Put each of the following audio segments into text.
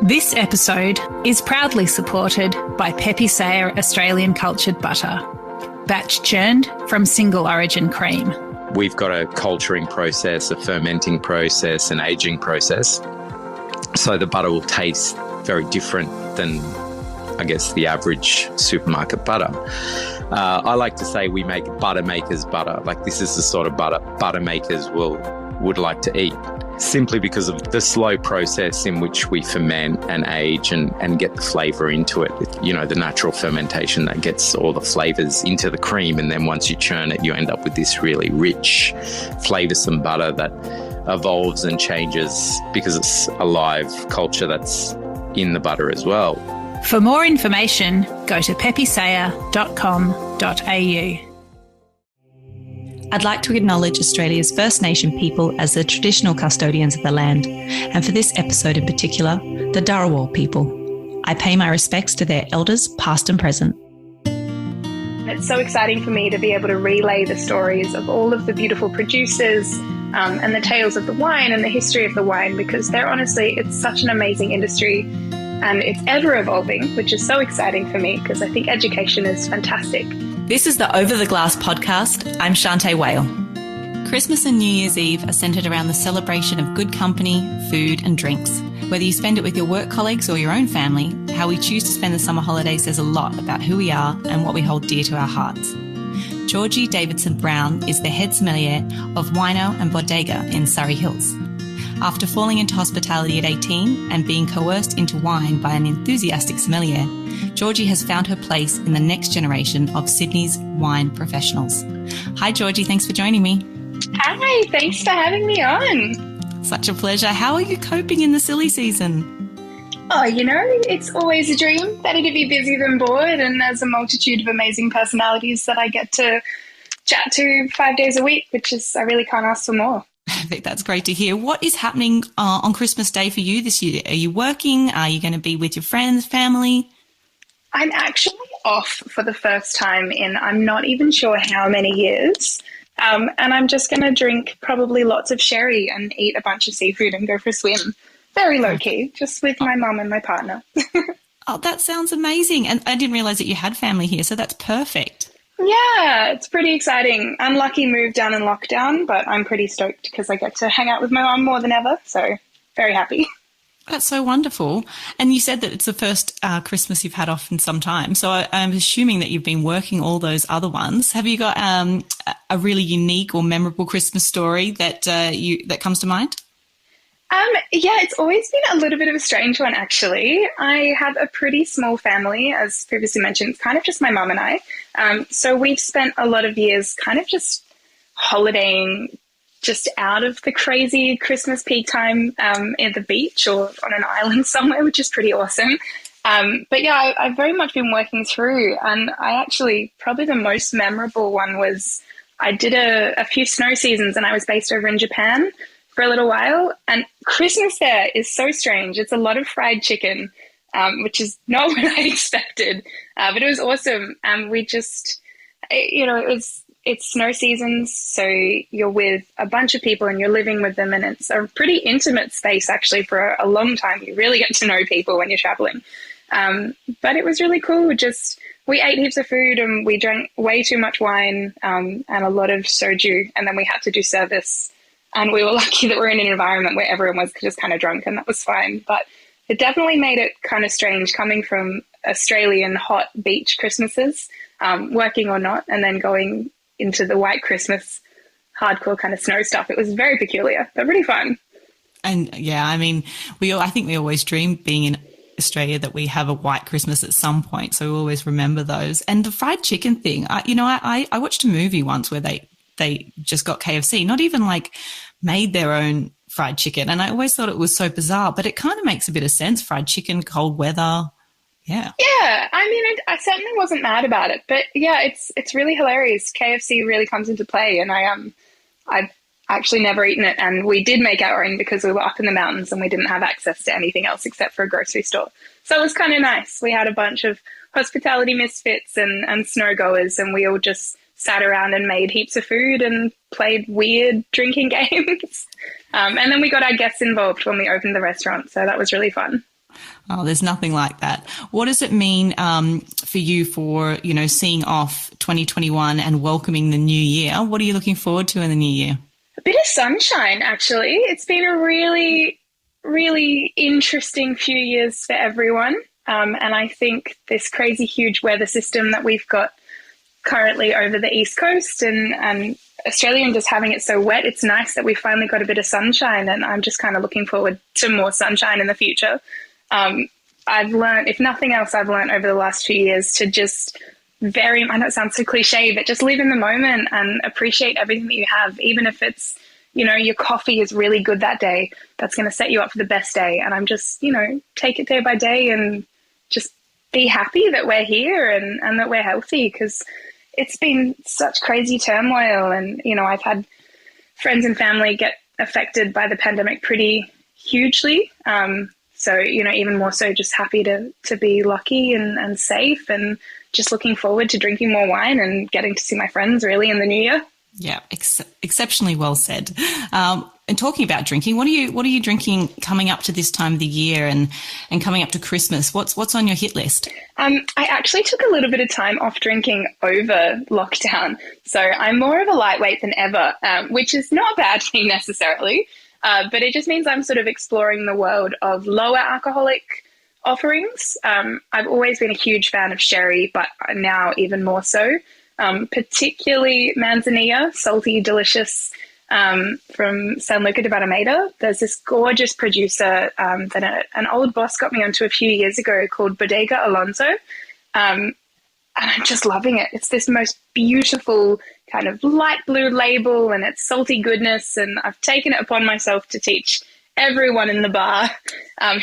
This episode is proudly supported by Pepe Sayer Australian Cultured Butter, batch churned from single origin cream. We've got a culturing process, a fermenting process, an aging process. So the butter will taste very different than, I guess, the average supermarket butter. I like to say we make butter makers butter. Like, this is the sort of butter makers would like to eat, simply because of the slow process in which we ferment and age and get the flavour into it. You know, the natural fermentation that gets all the flavours into the cream, and then once you churn it, you end up with this really rich, flavoursome butter that evolves and changes because it's a live culture that's in the butter as well. For more information, go to pepesayer.com.au. I'd like to acknowledge Australia's First Nation people as the traditional custodians of the land, and for this episode in particular, the Dharawal people. I pay my respects to their elders, past and present. It's so exciting for me to be able to relay the stories of all of the beautiful producers and the tales of the wine and the history of the wine, because it's such an amazing industry and it's ever evolving, which is so exciting for me because I think education is fantastic. This is the Over the Glass podcast. I'm Shanteh, Wale. Christmas and New Year's Eve are centred around the celebration of good company, food and drinks. Whether you spend it with your work colleagues or your own family, how we choose to spend the summer holidays says a lot about who we are and what we hold dear to our hearts. Georgie Davidson-Brown is the head sommelier of Wyno and Bodega in Surry Hills. After falling into hospitality at 18 and being coerced into wine by an enthusiastic sommelier, Georgie has found her place in the next generation of Sydney's wine professionals. Hi, Georgie. Thanks for joining me. Hi. Thanks for having me on. Such a pleasure. How are you coping in the silly season? Oh, it's always a dream. Better to be busy than bored. And there's a multitude of amazing personalities that I get to chat to 5 days a week, I really can't ask for more. I think that's great to hear. What is happening on Christmas Day for you this year? Are you working? Are you going to be with your friends, family? I'm actually off for the first time in I'm not even sure how many years. And I'm just going to drink probably lots of sherry and eat a bunch of seafood and go for a swim. Very low-key, just with my mum and my partner. Oh, that sounds amazing. And I didn't realise that you had family here, so that's perfect. Yeah, it's pretty exciting. Unlucky move down in lockdown, but I'm pretty stoked because I get to hang out with my mum more than ever. So very happy. That's so wonderful. And you said that it's the first Christmas you've had off in some time. So I'm assuming that you've been working all those other ones. Have you got a really unique or memorable Christmas story that comes to mind? Yeah, it's always been a little bit of a strange one, actually. I have a pretty small family, as previously mentioned. It's kind of just my mum and I. So we've spent a lot of years kind of just holidaying just out of the crazy Christmas peak time at the beach or on an island somewhere, which is pretty awesome. But yeah, I've very much been working through, and probably the most memorable one was I did a few snow seasons, and I was based over in Japan for a little while, and Christmas there is so strange. It's a lot of fried chicken, which is not what I expected, but it was awesome. And we just, it's snow seasons, so you're with a bunch of people and you're living with them, and it's a pretty intimate space actually for a long time. You really get to know people when you're traveling. But it was really cool. We ate heaps of food and we drank way too much wine and a lot of soju, and then we had to do service. And we were lucky that we're in an environment where everyone was just kind of drunk, and that was fine. But it definitely made it kind of strange coming from Australian hot beach Christmases, working or not, and then going into the white Christmas hardcore kind of snow stuff. It was very peculiar, but really fun. And yeah, I mean, I think we always dream being in Australia that we have a white Christmas at some point. So we always remember those. And the fried chicken thing, I watched a movie once where they just got KFC, not even like made their own fried chicken. And I always thought it was so bizarre, but it kind of makes a bit of sense. Fried chicken, cold weather. Yeah. Yeah. I mean, I certainly wasn't mad about it, but yeah, it's really hilarious. KFC really comes into play, and I've actually never eaten it. And we did make our own because we were up in the mountains and we didn't have access to anything else except for a grocery store. So it was kind of nice. We had a bunch of hospitality misfits and snow goers, and we all just sat around and made heaps of food and played weird drinking games. And then we got our guests involved when we opened the restaurant. So that was really fun. Oh, there's nothing like that. What does it mean for you for, seeing off 2021 and welcoming the new year? What are you looking forward to in the new year? A bit of sunshine, actually. It's been a really, really interesting few years for everyone. And I think this crazy huge weather system that we've got currently over the East Coast and Australia, and just having it so wet, it's nice that we finally got a bit of sunshine, and I'm just kind of looking forward to more sunshine in the future. I've learned, if nothing else, I've learned over the last few years to just I know it sounds so cliche, but just live in the moment and appreciate everything that you have, even if it's, your coffee is really good that day, that's going to set you up for the best day. And I'm just, take it day by day and just be happy that we're here and that we're healthy, because it's been such crazy turmoil. And, I've had friends and family get affected by the pandemic pretty hugely. So, even more so just happy to be lucky and safe, and just looking forward to drinking more wine and getting to see my friends really in the new year. Yeah, exceptionally well said. And talking about drinking, what are you drinking coming up to this time of the year and coming up to Christmas? What's on your hit list? I actually took a little bit of time off drinking over lockdown. So I'm more of a lightweight than ever, which is not a bad thing necessarily. But it just means I'm sort of exploring the world of lower alcoholic offerings. I've always been a huge fan of sherry, but now even more so, particularly manzanilla, salty, delicious, from San Luca de Barrameda. There's this gorgeous producer that an old boss got me onto a few years ago called Bodega Alonso. And I'm just loving it. It's this most beautiful kind of light blue label, and it's salty goodness. And I've taken it upon myself to teach everyone in the bar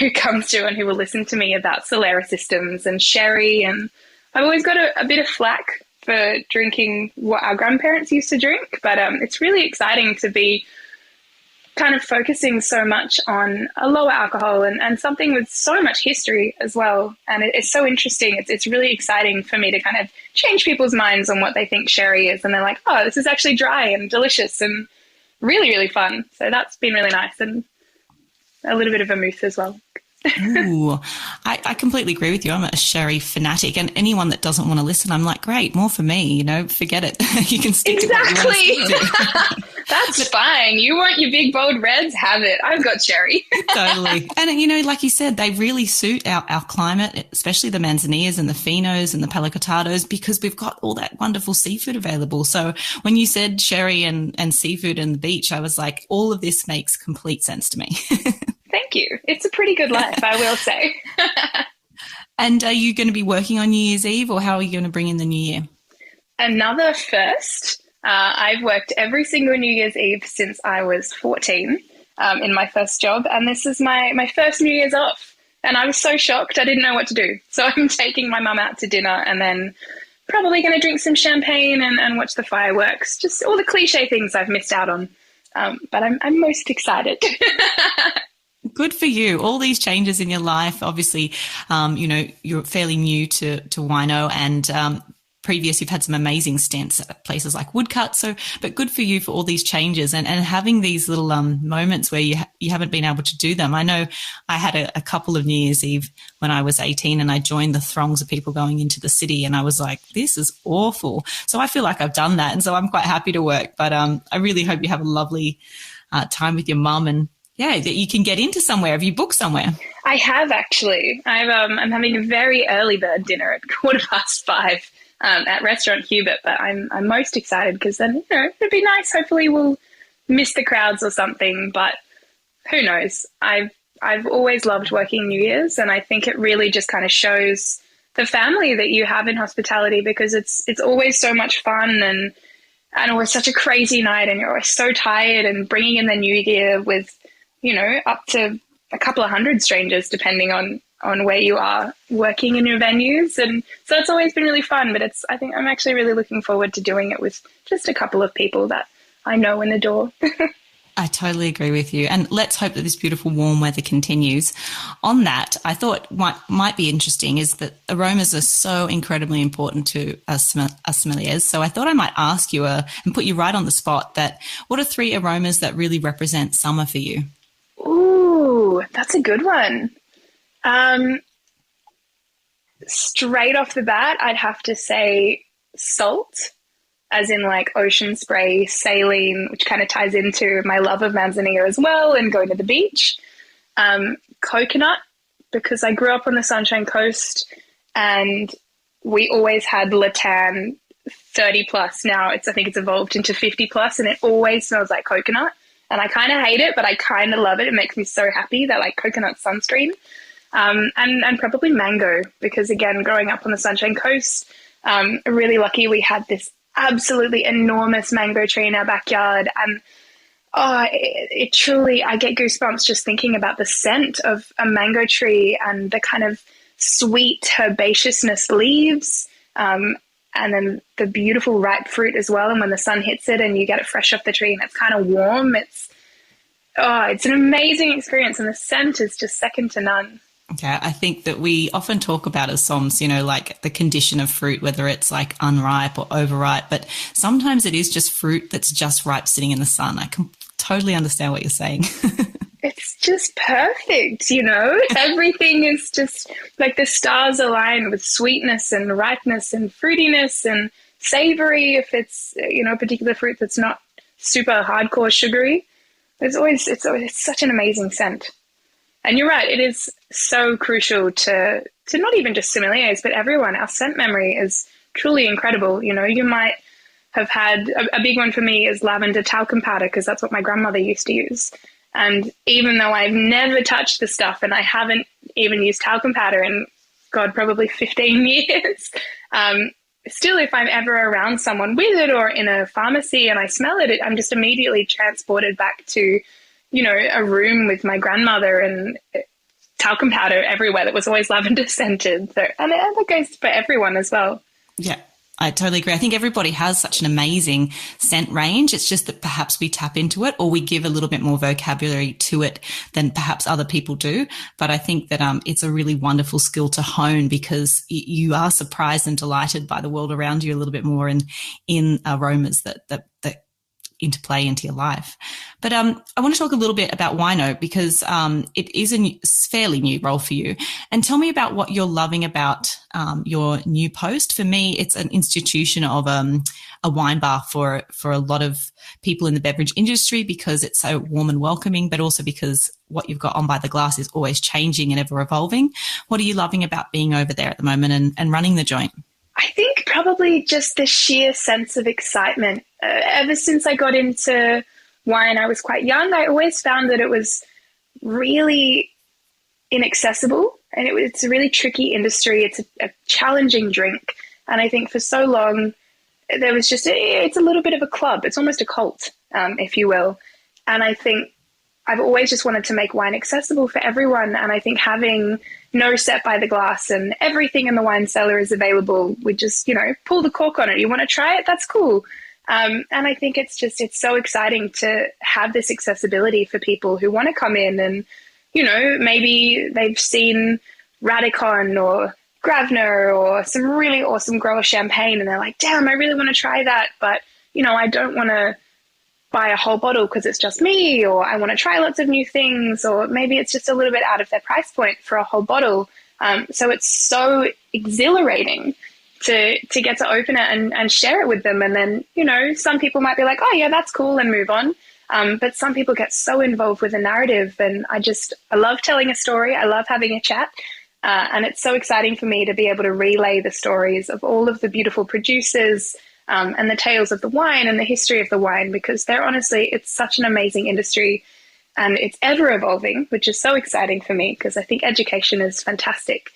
who comes to and who will listen to me about Solera systems and sherry. And I've always got a bit of flack for drinking what our grandparents used to drink, but it's really exciting to be kind of focusing so much on a lower alcohol and something with so much history as well. And it's so interesting. It's really exciting for me to kind of change people's minds on what they think sherry is. And they're like, oh, this is actually dry and delicious and really, really fun. So that's been really nice, and a little bit of vermouth as well. Ooh, I completely agree with you. I'm a sherry fanatic, and anyone that doesn't want to listen, I'm like, great, more for me, forget it. You can stick to what you want to do. That's fine. You want your big, bold reds? Have it. I've got sherry. Totally. And, like you said, they really suit our climate, especially the manzanillas and the finos and the palicottados, because we've got all that wonderful seafood available. So when you said sherry and seafood and the beach, I was like, all of this makes complete sense to me. Thank you. It's a pretty good life, I will say. And are you going to be working on New Year's Eve, or how are you going to bring in the new year? Another first. I've worked every single New Year's Eve since I was 14 in my first job, and this is my first New Year's off. And I was so shocked, I didn't know what to do. So I'm taking my mum out to dinner, and then probably going to drink some champagne and watch the fireworks. Just all the cliche things I've missed out on. But I'm most excited. Good for you. All these changes in your life. Obviously, you're fairly new to Wyno, and previous you've had some amazing stints at places like Woodcut. But good for you for all these changes and having these little moments where you haven't been able to do them. I know I had a couple of New Year's Eve when I was 18, and I joined the throngs of people going into the city, and I was like, this is awful. So I feel like I've done that, and so I'm quite happy to work. But I really hope you have a lovely time with your mum, and that you can get into somewhere. Have you booked somewhere? I have, actually. I'm having a very early bird dinner at 5:15 at Restaurant Hubert, but I'm most excited because then, it'd be nice. Hopefully we'll miss the crowds or something, but who knows? I've always loved working New Year's, and I think it really just kind of shows the family that you have in hospitality, because it's always so much fun and always such a crazy night, and you're always so tired, and bringing in the new year with up to a couple of hundred strangers, depending on where you are working in your venues. And so it's always been really fun, but I think I'm actually really looking forward to doing it with just a couple of people that I know and adore. I totally agree with you. And let's hope that this beautiful warm weather continues. On that, I thought might be interesting is that aromas are so incredibly important to us sommeliers. So I thought I might ask you and put you right on the spot that what are 3 aromas that really represent summer for you? Ooh, that's a good one. Straight off the bat, I'd have to say salt, as in like ocean spray, saline, which kind of ties into my love of manzanilla as well and going to the beach. Coconut, because I grew up on the Sunshine Coast and we always had Latan 30 plus. Now I think it's evolved into 50 plus and it always smells like coconut. And I kind of hate it, but I kind of love it. It makes me so happy, that like coconut sunscreen. And probably mango, because again, growing up on the Sunshine Coast, really lucky we had this absolutely enormous mango tree in our backyard. And it truly, I get goosebumps just thinking about the scent of a mango tree and the kind of sweet herbaceousness leaves, and then the beautiful ripe fruit as well. And when the sun hits it and you get it fresh off the tree and it's kind of warm, it's an amazing experience. And the scent is just second to none. Okay, I think that we often talk about as somms, like the condition of fruit, whether it's like unripe or overripe, but sometimes it is just fruit that's just ripe sitting in the sun. I can totally understand what you're saying. It's just perfect, Everything is just like the stars align with sweetness and ripeness and fruitiness and savory if it's, a particular fruit that's not super hardcore sugary. It's such an amazing scent. And you're right, it is so crucial to not even just sommeliers, but everyone. Our scent memory is truly incredible. You might have had a big one for me is lavender talcum powder, because that's what my grandmother used to use. And even though I've never touched the stuff and I haven't even used talcum powder in, God, probably 15 years, still if I'm ever around someone with it or in a pharmacy and I smell it, I'm just immediately transported back to a room with my grandmother and talcum powder everywhere that was always lavender scented. So, and that goes for everyone as well. Yeah, I totally agree. I think everybody has such an amazing scent range. It's just that perhaps we tap into it or we give a little bit more vocabulary to it than perhaps other people do. But I think that it's a really wonderful skill to hone, because you are surprised and delighted by the world around you a little bit more in aromas that interplay into your life. But I want to talk a little bit about Wyno, because it is a fairly new role for you. And tell me about what you're loving about your new post. For me, it's an institution of a wine bar for a lot of people in the beverage industry, because it's so warm and welcoming, but also because what you've got on by the glass is always changing and ever evolving. What are you loving about being over there at the moment and running the joint? I think probably just the sheer sense of excitement. Ever since I got into wine, I was quite young. I always found that it was really inaccessible, and it's a really tricky industry. It's a challenging drink. And I think for so long, there was it's a little bit of a club. It's almost a cult, if you will. And I think I've always just wanted to make wine accessible for everyone. And I think having no set by the glass and everything in the wine cellar is available, we just, pull the cork on it. You want to try it? That's cool. And I think it's so exciting to have this accessibility for people who want to come in and, maybe they've seen Radicon or Gravner or some really awesome grower champagne and they're like, damn, I really want to try that. But, I don't want to buy a whole bottle because it's just me, or I want to try lots of new things, or maybe it's just a little bit out of their price point for a whole bottle. So it's so exhilarating to get to open it and share it with them. And then, some people might be like, oh yeah, that's cool, and move on. But some people get so involved with the narrative, and I love telling a story. I love having a chat. And it's so exciting for me to be able to relay the stories of all of the beautiful producers, and the tales of the wine and the history of the wine, because it's such an amazing industry and it's ever evolving, which is so exciting for me because I think education is fantastic.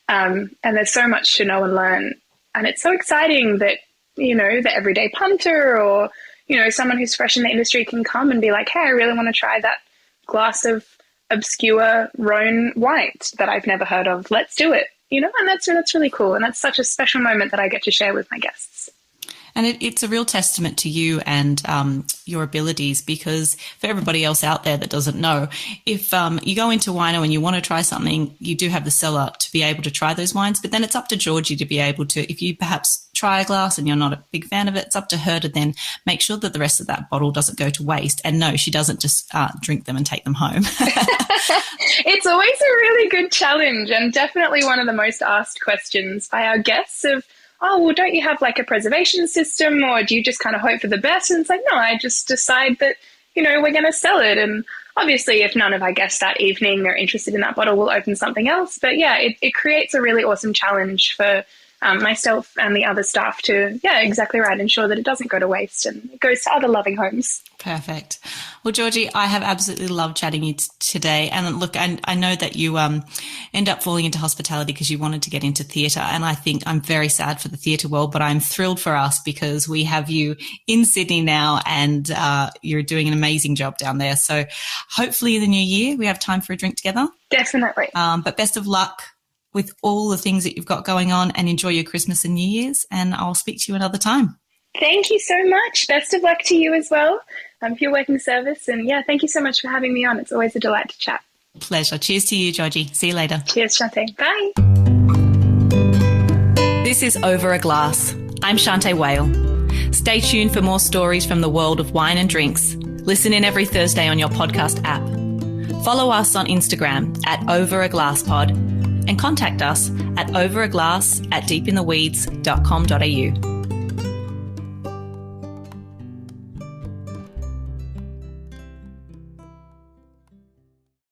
And there's so much to know and learn. And it's so exciting that, the everyday punter or, someone who's fresh in the industry can come and be like, hey, I really want to try that glass of obscure Rhone white that I've never heard of. Let's do it, and that's really cool. And that's such a special moment that I get to share with my guests. And it's a real testament to you and your abilities, because for everybody else out there that doesn't know, if you go into Wyno and you want to try something, you do have the cellar to be able to try those wines, but then it's up to Georgie to be able to, if you perhaps try a glass and you're not a big fan of it, it's up to her to then make sure that the rest of that bottle doesn't go to waste. And no, she doesn't just drink them and take them home. It's always a really good challenge, and definitely one of the most asked questions by our guests of, oh, well, don't you have like a preservation system, or do you just kind of hope for the best? And it's like, no, I just decide that, we're going to sell it. And obviously, if none of our guests that evening are interested in that bottle, we'll open something else. But yeah, it creates a really awesome challenge for myself and the other staff to, exactly right, ensure that it doesn't go to waste and it goes to other loving homes. Perfect. Well, Georgie, I have absolutely loved chatting you today. And look, I know that you end up falling into hospitality because you wanted to get into theatre. And I think I'm very sad for the theatre world, but I'm thrilled for us because we have you in Sydney now, and you're doing an amazing job down there. So hopefully in the new year, we have time for a drink together. Definitely. But best of luck with all the things that you've got going on, and enjoy your Christmas and New Year's, and I'll speak to you another time. Thank you so much. Best of luck to you as well for your working service. And thank you so much for having me on. It's always a delight to chat. Pleasure. Cheers to you, Georgie. See you later. Cheers, Shanteh. Bye. This is Over a Glass. I'm Shanteh Wale. Stay tuned for more stories from the world of wine and drinks. Listen in every Thursday on your podcast app. Follow us on Instagram @overaglasspod and contact us at overaglass@deepintheweeds.com.au.